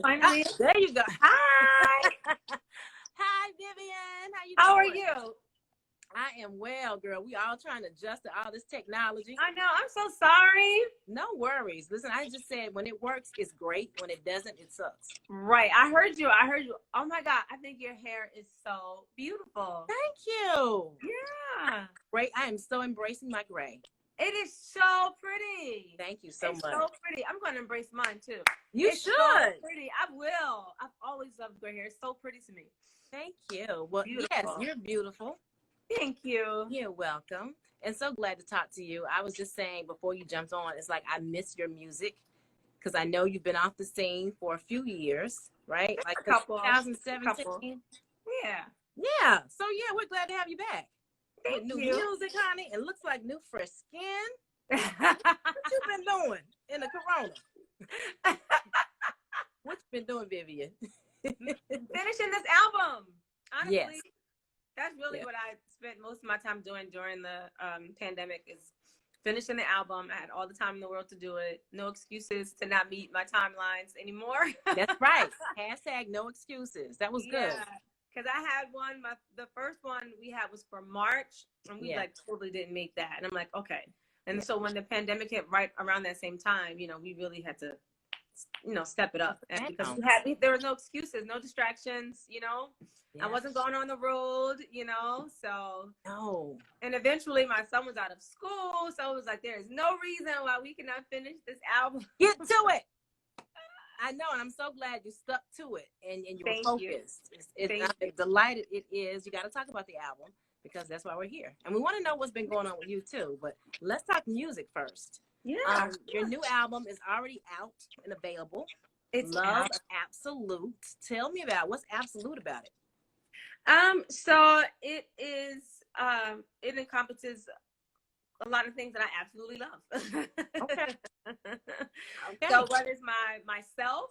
Finally, there you go. hi. Hi, Vivian. How you How are doing? you? I am well, girl. We all trying to adjust to all this technology. I know. I'm so sorry. No worries. Listen, I just said when it works, it's great. When it doesn't, it sucks. Right. I heard you. I heard you. Oh my God. I think your hair is so beautiful. Thank you. Yeah. Great. I am so embracing my gray. It is so pretty. Thank you so much. So pretty. I'm going to embrace mine too. You should. So pretty. I will. I've always loved gray hair. It's so pretty to me. Thank you. Well, Beautiful. yes, you're beautiful. Thank you. You're welcome. And so glad to talk to you. I was just saying before you jumped on, it's like I miss your music because I know you've been off the scene for a few years, right? Like a couple. 2017. Yeah. Yeah. So yeah, we're glad to have you back. Thank With new you. music, honey. It looks like new fresh skin. What you been doing in the corona? What you been doing, Vivian? Finishing this album. Honestly. Yes. That's really what I spent most of my time doing during the pandemic is finishing the album. I had all the time in the world to do it. No excuses to not meet my timelines anymore. That's right. Hashtag no excuses. That was good. Because I had one, the first one we had was for March, and we like totally didn't make that. And I'm like, okay. And so when the pandemic hit right around that same time, you know, we really had to, you know, step it up. And because there was no excuses, no distractions, you know. I wasn't going on the road, you know, so. No. And eventually my son was out of school, so it was like, there is no reason why we cannot finish this album. Get to it. I know, and I'm so glad you stuck to it and you were focused. I'm delighted it is. You got to talk about the album because that's why we're here. And we want to know what's been going on with you too, but let's talk music first. Yeah. Your new album is already out and available. It's Love Absolute. Tell me about what's absolute about it. So it is, it encompasses a lot of things that I absolutely love. Okay. So what is myself,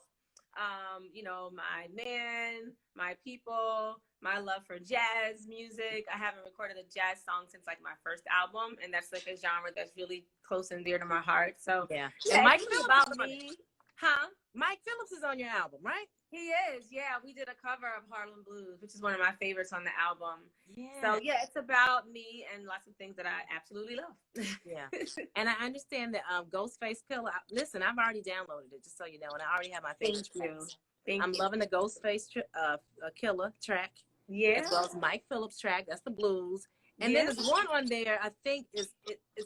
you know, my man, my people, my love for jazz music. I haven't recorded a jazz song since like my first album, and that's like a genre that's really close and dear to my heart. So and Mike Phillips about me. Huh? Mike Phillips is on your album, right? He is, yeah. We did a cover of Harlem Blues, which is one of my favorites on the album. Yeah. So yeah, it's about me and lots of things that I absolutely love. Yeah. And I understand that Ghostface Killer. Listen, I've already downloaded it, just so you know, and I already have my favorite tracks. I'm loving the Ghostface Killer track. Yeah. As well as Mike Phillips track. That's the blues. And then there's one on there. I think it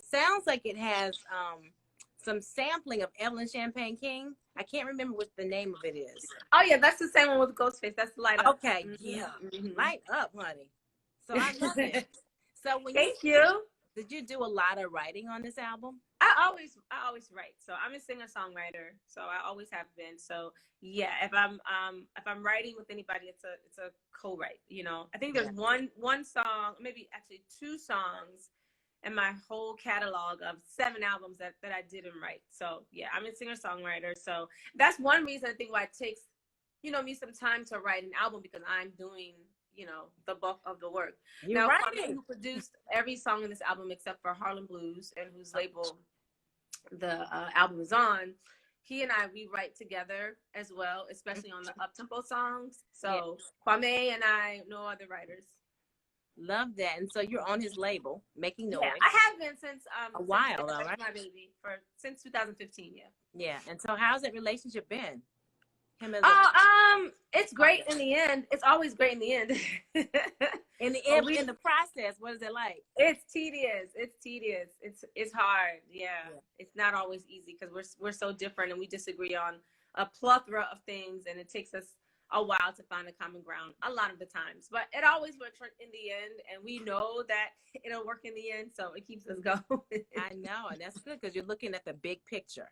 sounds like it has some sampling of Evelyn Champagne King. I can't remember what the name of it is. Oh yeah, that's the same one with Ghostface. That's Light Up. Okay, Light Up, honey. So I love it. So when Thank you. Did you do a lot of writing on this album? I always write. So I'm a singer-songwriter. So I always have been. So yeah, if I'm writing with anybody, it's a co-write. You know, I think there's one song, maybe actually two songs in my whole catalog of 7 albums that I didn't write. So yeah, I'm a singer-songwriter. So that's one reason I think why it takes, you know, me some time to write an album, because I'm doing, you know, the bulk of the work. Now, Kwame, who produced every song in this album except for Harlem Blues, and whose label the album is on, he and we write together as well, especially on the up-tempo songs. So Kwame and I, no other writers. Love that. And so you're on his label, Making Noise. Yeah, I have been since a while, though, right? My baby since 2015. Yeah. And so how's that relationship been? It's great in the end. It's always great in the end. in the process, what is it like? It's tedious. It's hard. Yeah. It's not always easy because we're so different and we disagree on a plethora of things, and it takes us a while to find a common ground a lot of the times, but it always works in the end, and we know that it'll work in the end, so it keeps us going. I know, and that's good because you're looking at the big picture.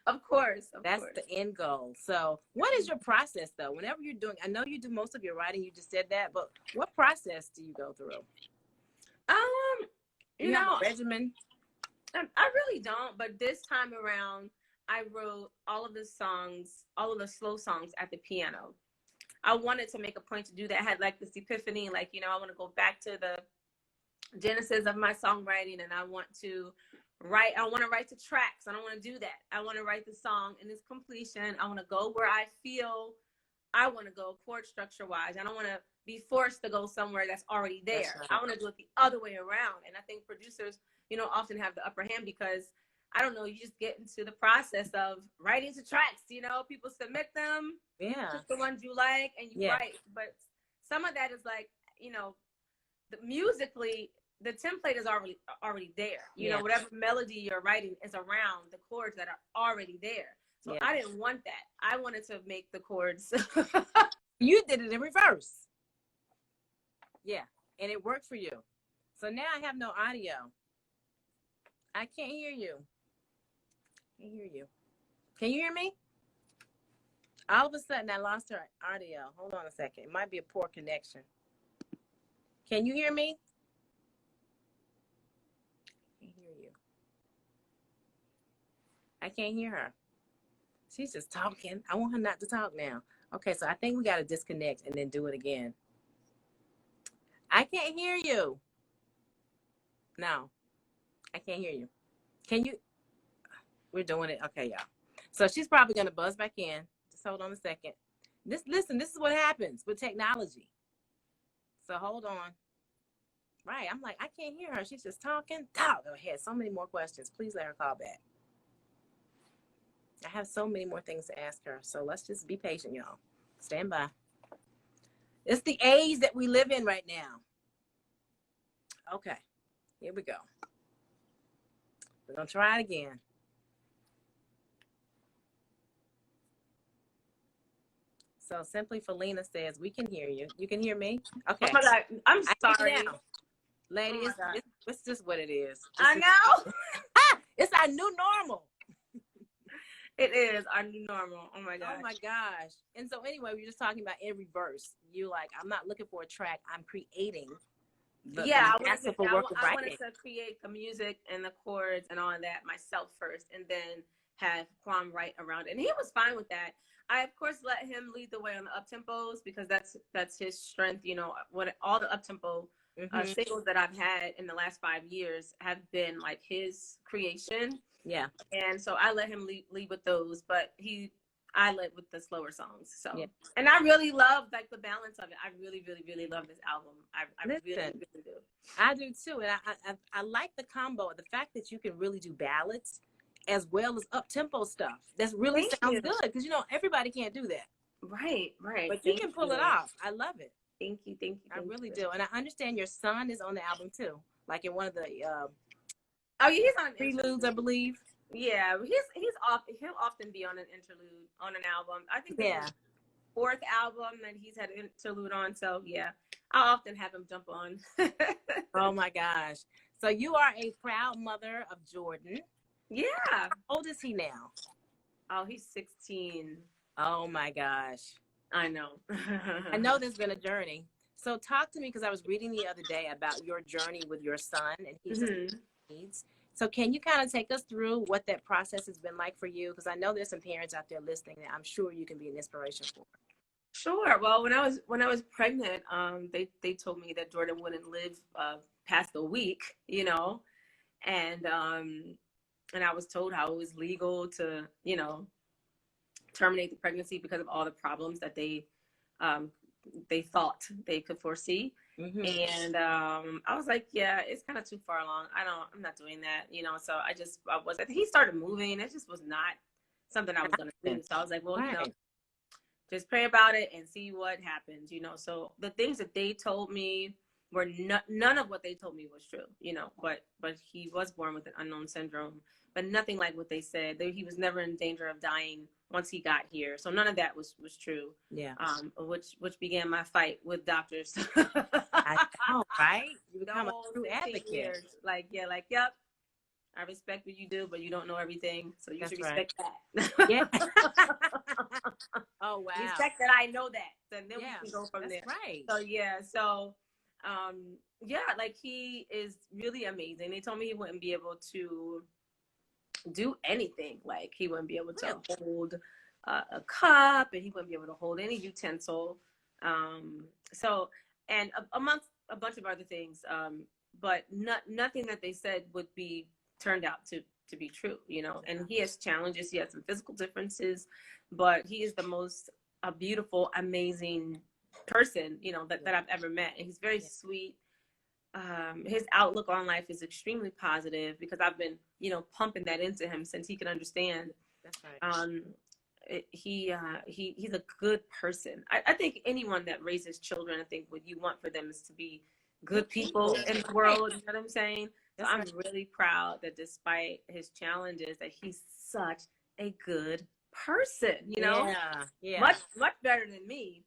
Of course. That's the end goal. So what is your process though? Whenever you're doing, I know you do most of your writing, you just said that, but what process do you go through? You know, have a regimen? I really don't, but this time around, I wrote all of the songs, all of the slow songs at the piano. I wanted to make a point to do that. I had like this epiphany, like, you know, I want to go back to the genesis of my songwriting, and I want to write. I want to write the tracks. I don't want to do that. I want to write the song in its completion. I want to go where I feel I want to go chord structure wise. I don't want to be forced to go somewhere that's already there. Right. I want to do it the other way around. And I think producers, often have the upper hand because I don't know, you just get into the process of writing to tracks, people submit them. Yeah. Just the ones you like and you write. But some of that is like, musically, the template is already there. Whatever melody you're writing is around the chords that are already there. So I didn't want that. I wanted to make the chords. You did it in reverse. Yeah, and it worked for you. So now I have no audio. I can't hear you. Can't hear you. Can you hear me? All of a sudden, I lost her audio. Hold on a second. It might be a poor connection. Can you hear me? I can't hear you. I can't hear her. She's just talking. I want her not to talk now. Okay, so I think we got to disconnect and then do it again. I can't hear you. No, I can't hear you. Can you? We're doing it. Okay, y'all. So she's probably going to buzz back in. Just hold on a second. Listen, this is what happens with technology. So hold on. Right. I'm like, I can't hear her. She's just talking. Talk. Go ahead. So many more questions. Please let her call back. I have so many more things to ask her. So let's just be patient, y'all. Stand by. It's the age that we live in right now. Okay. Here we go. We're going to try it again. So Simply Felina says, we can hear you. You can hear me? Okay. Oh my God. I'm sorry. Lady, it's just what it is. I know. It's our new normal. It is our new normal. Oh my gosh. Oh my gosh. And so anyway, we were just talking about in reverse. You like, I'm not looking for a track. I'm creating. I wanted to create the music and the chords and all of that myself first, and then have Kwame write around it. And he was fine with that. I of course let him lead the way on the up tempos because that's his strength. What all the up tempo singles that I've had in the last 5 years have been like his creation. Yeah. And so I let him lead with those, but I led with the slower songs. So, and I really love like the balance of it. I really, really, really love this album. I really, really do. I do too. And I like the combo, the fact that you can really do ballads as well as up-tempo stuff. That really sounds good because, everybody can't do that. Right. But you can pull it off. I love it. Thank you. I really do. And I understand your son is on the album too, like in one of the he's on preludes, I believe. Yeah, he'll often be on an interlude on an album. I think the fourth album that he's had an interlude on. So yeah, I'll often have him jump on. Oh my gosh. So you are a proud mother of Jordan. Yeah. How old is he now? Oh, he's 16. Oh my gosh. I know. I know there's been a journey. So talk to me, because I was reading the other day about your journey with your son and his needs. So can you kind of take us through what that process has been like for you? Because I know there's some parents out there listening that I'm sure you can be an inspiration for. Sure. Well, when I was pregnant, they told me that Jordan wouldn't live past a week, and I was told how it was legal to, terminate the pregnancy because of all the problems that they thought they could foresee. And I was like, yeah, it's kind of too far along. I'm not doing that, so I think he started moving. It just was not something I was going to do. So I was like, well, just pray about it and see what happens, So the things that they told me were none of what they told me was true, but he was born with an unknown syndrome, but nothing like what they said. He was never in danger of dying once he got here. So none of that was true. Yeah. Which began my fight with doctors. I know, right? You become a true advocate. Yep. I respect what you do, but you don't know everything. So you should respect that. Yeah. Oh, wow. Respect that I know that. And then we can go from there. Right. So he is really amazing. They told me he wouldn't be able to do anything. Like he wouldn't be able to hold a cup, and he wouldn't be able to hold any utensil. And amongst a bunch of other things, but nothing that they said would be turned out to be true, you know. And he has challenges. He has some physical differences, but he is the most beautiful, amazing person, you know, that I've ever met. And he's very sweet. His outlook on life is extremely positive because I've been, you know, pumping that into him since he can understand. That's right. He's a good person. I think anyone that raises children, I think what you want for them is to be good people in the world. You know what I'm saying? So I'm really proud that despite his challenges, that he's such a good person, you know? Yeah. Much better than me.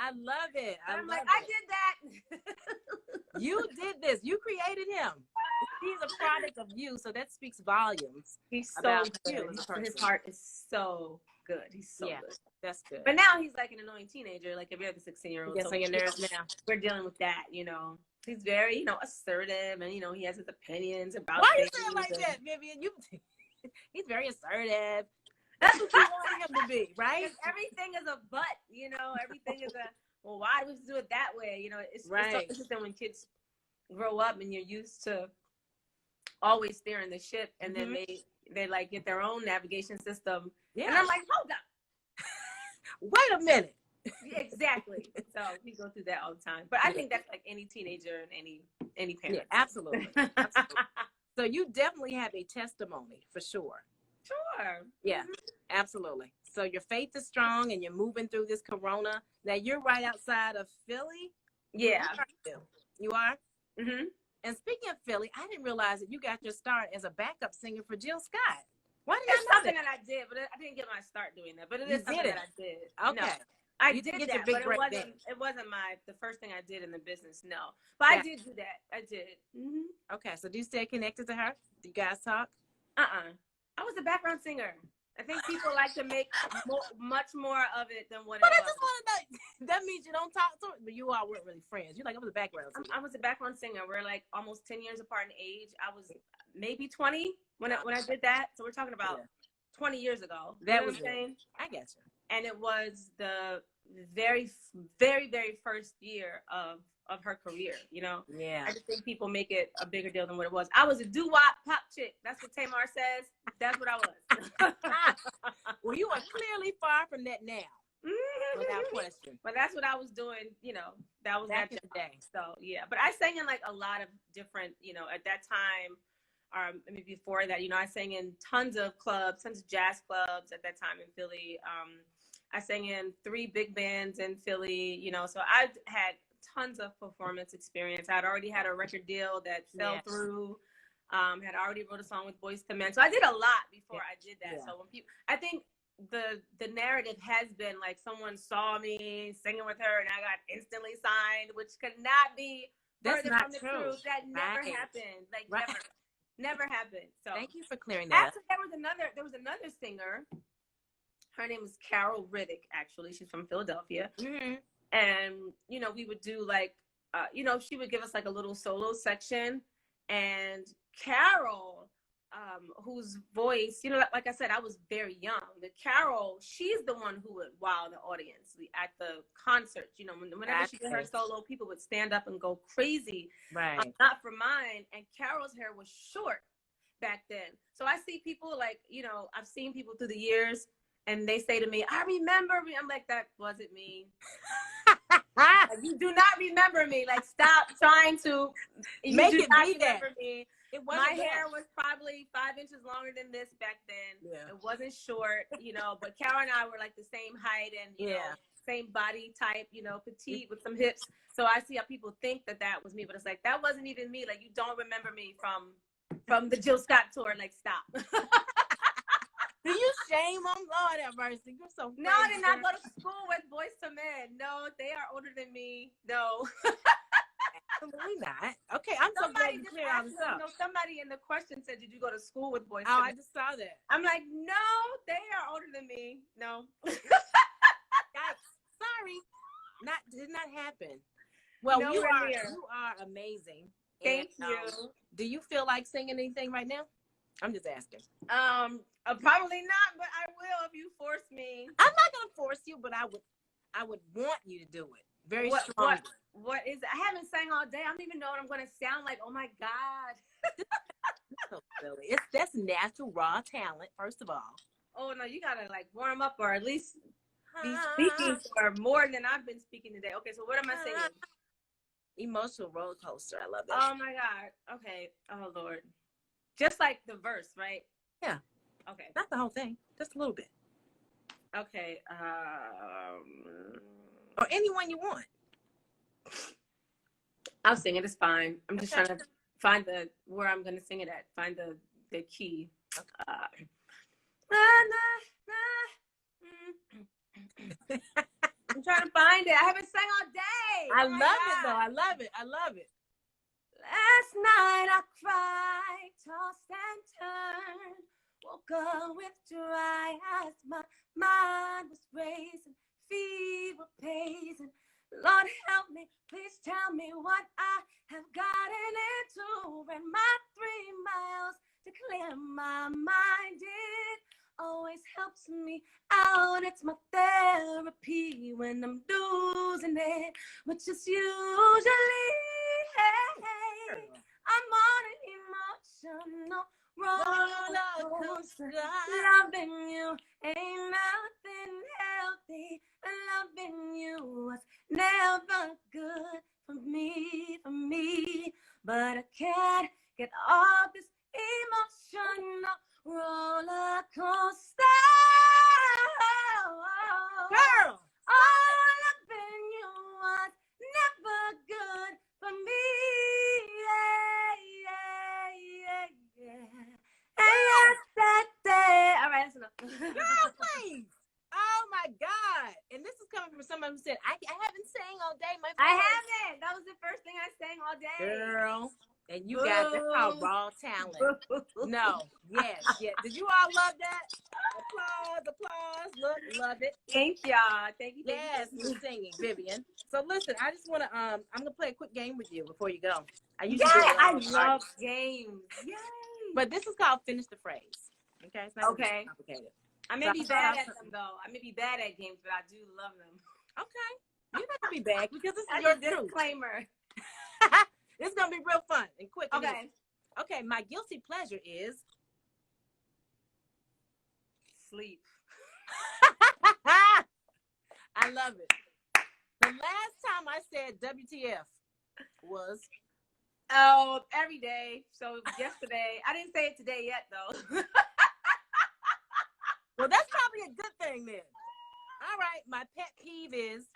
I love it. I'm like, I did that. You did this. You created him. He's a product of you, so that speaks volumes. He's so good. His heart is so good. He's so good. That's good. But now he's like an annoying teenager, like every other 16-year-old. Yes, so your nerves now. We're dealing with that, you know. He's very, you know, assertive, and you know he has his opinions about. Why you saying like that, Vivian? He's very assertive. That's what you want him to be, right? Everything is a but, you know. Everything is a well. Why do we do it that way? You know, it's so interesting when kids grow up and you're used to always steering the ship, and then they like get their own navigation system. Yeah, and I'm like, hold up, wait a minute. Yeah, exactly. So we go through that all the time. But I think that's like any teenager and any parent. Yeah, absolutely. So you definitely have a testimony for sure. Sure. Yeah, absolutely. So your faith is strong and you're moving through this corona. Now you're right outside of Philly. Yeah. You are? Mm-hmm. And speaking of Philly, I didn't realize that you got your start as a backup singer for Jill Scott. Why did I something that I did, but I didn't get my start doing that. But it is something that I did. Okay. No. I did that, but it wasn't the first thing I did in the business, no. But I did do that. I did. Mm-hmm. Okay, so do you stay connected to her? Do you guys talk? I was a background singer. I think people like to make much more of it than what it was. But I just want to know, that means you don't talk to her, but you all weren't really friends. You're like, I was a background singer. I was a background singer. We're like almost 10 years apart in age. I was maybe 20 when I did that. So we're talking about 20 years ago. That was insane. I get you. And it was the very, very, very first year of her career, you know? Yeah. I just think people make it a bigger deal than what it was. I was a doo-wop pop chick. That's what Tamar says. That's what I was. Well, you are clearly far from that now. Without question. But that's what I was doing, you know, that was back in the day. So, yeah. But I sang in like a lot of different, you know, at that time, I mean, before that, you know, I sang in tons of clubs, tons of jazz clubs at that time in Philly. I sang in 3 big bands in Philly, you know, so I've had tons of performance experience. I'd already had a record deal that fell through, had already wrote a song with Boyz II Men. So I did a lot before I did that. So when people, I think the narrative has been like someone saw me singing with her and I got instantly signed, which could not be further from the truth. That never happened. Like never happened. So thank you for clearing that. Actually, there was another singer. Her name is Carol Riddick, actually. She's from Philadelphia. Mm-hmm. And, you know, we would do like, you know, she would give us like a little solo section. And Carol, whose voice, you know, like I said, I was very young. The Carol, she's the one who would wow the audience at the concerts. You know, whenever she did her solo, people would stand up and go crazy. Right. Not for mine. And Carol's hair was short back then. So I see people like, you know, I've seen people through the years. And they say to me, I remember me. I'm like, that wasn't me. Like, you do not remember me. Like, stop trying to make it be remember me. My that. hair was probably 5 inches longer than this back then. Yeah. It wasn't short, you know, but Carol and I were like the same height and, you know, same body type, you know, petite with some hips. So I see how people think that was me, but it's like, that wasn't even me. Like, you don't remember me from the Jill Scott tour. Like, stop. Do you shame them? Lord have mercy. You're so crazy. No, I did not go to school with Boyz II Men. No, they are older than me. No. Absolutely not. Okay, I'm so glad you cleared all this up. No, somebody in the question said, did you go to school with Boyz II Men? Oh, I just saw that. I'm like, no, they are older than me. No. Sorry. Did not happen. Well, you are amazing. Thank you. Do you feel like singing anything right now? I'm just asking. Probably not, but I will if you force me. I'm not gonna force you, but I would want you to do it. Very strong. What is it? I haven't sang all day. I don't even know what I'm going to sound like. Oh, my God. So silly. That's natural, raw talent, first of all. Oh, no, you got to, like, warm up or at least be speaking for more than I've been speaking today. Okay, so what am I singing? Emotional roller coaster. I love that. Oh, my God. Okay. Oh, Lord. Just like the verse, right? Yeah. Okay. Not the whole thing. Just a little bit. Okay. Or anyone you want. I'll sing it. It's fine. I'm just trying to find where I'm gonna sing it at. Find the key. I'm trying to find it. I haven't sang all day. I love it though. I love it. I love it. Last night I cried, tossed and turned, woke up with dry eyes. My mind was racing, fever pacing. Lord help me, please tell me what I have gotten into. Ran my 3 miles to clear my mind. It always helps me out. It's my therapy when I'm losing it, which is usually, I'm on an emotional roller coaster. Loving you ain't nothing healthy. Loving you was never good for me. But I can't get off this emotional roller coaster. Girl! Oh, loving you was never good for me. Yesterday. All right, that's enough. Girl, please. Oh my God. And this is coming from someone who said, I haven't sang all day. I haven't. That was the first thing I sang all day. Girl. And you got that's called raw talent. No. Yes. Did you all love that? Applause. Look, love it. Thank y'all. Thank you. Yes, you're singing, Vivian. So listen, I just want to I'm gonna play a quick game with you before you go. I love games. Yay! But this is called Finish the Phrase. Okay, it's not complicated. I may be bad at them though. I may be bad at games, but I do love them. Okay, you're not gonna be bad because this is your truth. Disclaimer. This is gonna be real fun and quick. Okay. Okay, my guilty pleasure is sleep. I love it. The last time I said WTF was every day. So yesterday. I didn't say it today yet though. Well, that's probably a good thing then. All right, my pet peeve is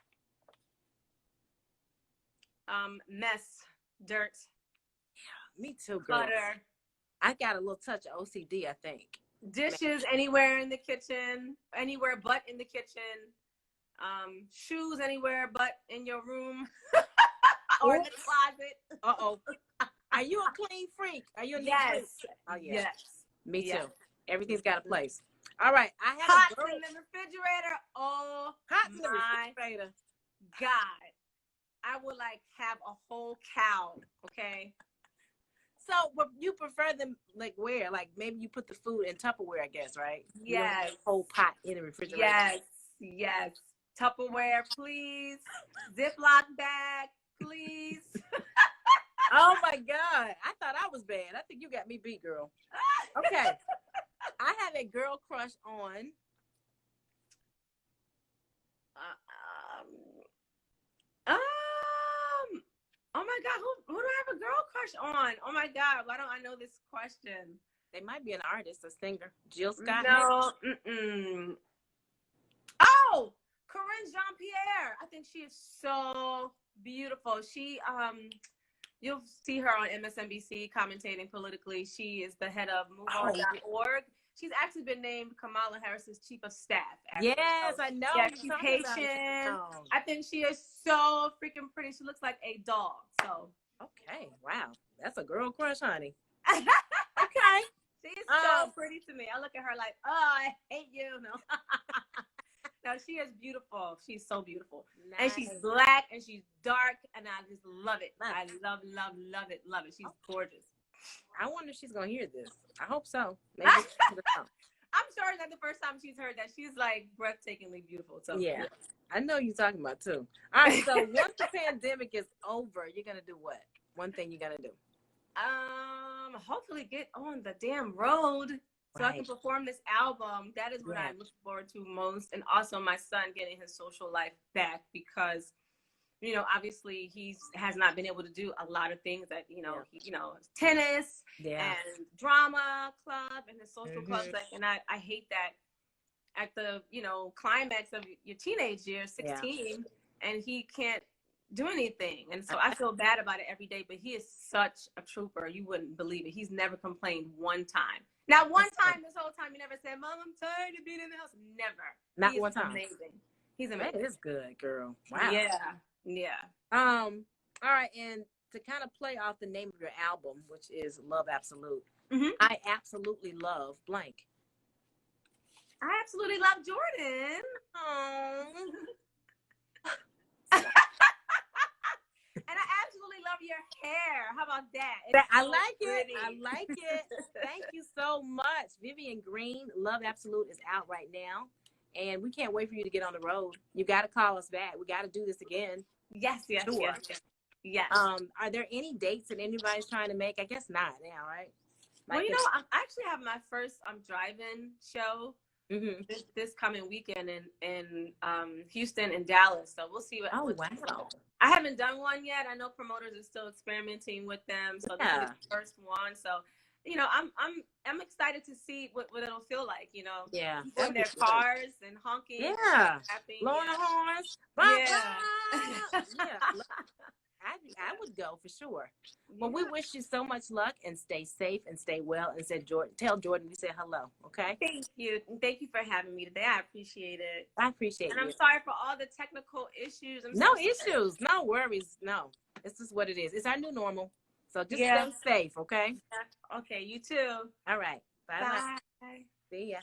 mess, dirt. Yeah, me too, girl. Clutter. I got a little touch of OCD, I think. Dishes anywhere in the kitchen, anywhere but in the kitchen. Shoes anywhere but in your room or in the closet. Uh-oh. Are you a clean freak? Are you a neat freak? Oh, yeah. Yes. Me too. Everything's got a place. All right. I have hot in the refrigerator. Oh, hot in the refrigerator. God. I would like have a whole cow. Okay. So, but you prefer them like where? Like maybe you put the food in Tupperware, I guess, right? Yes. A whole pot in the refrigerator. Yes. Tupperware, please. Ziploc bag, please. Oh my God. I thought I was bad. I think you got me beat, girl. Okay. I have a girl crush on. Oh my God, who do I have a girl crush on? Oh my God, why don't I know this question? They might be an artist, a singer. Jill Scott. No. Oh, Corinne Jean-Pierre. I think she is so beautiful. She you'll see her on MSNBC commentating politically. She is the head of MoveOn.org. She's actually been named Kamala Harris's chief of staff. Actually. Yes, I know. Yeah, she's Haitian. I think she is so freaking pretty. She looks like a dog. So. Okay. Wow. That's a girl crush, honey. Okay. She is so pretty to me. I look at her like, oh, I hate you. No. No, she is beautiful. She's so beautiful. Nice. And she's black and she's dark and I just love it. I love it. She's gorgeous. I wonder if she's going to hear this. I hope so. Maybe I'm sure it's not the first time she's heard that. She's like breathtakingly beautiful. So yeah. I know you're talking about too. All right, so once the pandemic is over, you're gonna do what? One thing you're gonna do? Hopefully get on the damn road so I can perform this album. That is what I'm looking forward to most, and also my son getting his social life back because, you know, obviously he has not been able to do a lot of things that, you know, tennis and drama club and his social clubs. Like, and I hate that at the, you know, climax of your teenage years, 16, and he can't do anything. And so I feel bad about it every day, but he is such a trooper. You wouldn't believe it. He's never complained one time. Not one time this whole time he never said, Mom, I'm tired of being in the house. Never. Not one time. Amazing. He's amazing. That is good, girl. Wow. Yeah. All right, and to kind of play off the name of your album, which is Love Absolute, I absolutely love blank. I absolutely love Jordan. And I absolutely love your hair. How about that? I like it. I like it. Thank you so much. Vivian Green, Love Absolute is out right now. And we can't wait for you to get on the road. You got to call us back. We got to do this again. Yes. Are there any dates that anybody's trying to make? I guess not now, right? Like, well, you know, I actually have my first drive-in show this coming weekend in Houston and Dallas. So we'll see what. Oh, wow. I haven't done one yet. I know promoters are still experimenting with them. So this is the first one. So, you know, I'm excited to see what it'll feel like, you know. Yeah. In their cars and honking. Yeah. Blowing the horns. I would go for sure. Well, we wish you so much luck and stay safe and stay well. And tell Jordan we said hello, okay? Thank you. Thank you for having me today. I appreciate it. I appreciate it. And I'm sorry for all the technical issues. No issues. No worries. No. This is what it is. It's our new normal. So just stay safe, okay? Okay, you too. All right. Bye. Bye. See ya.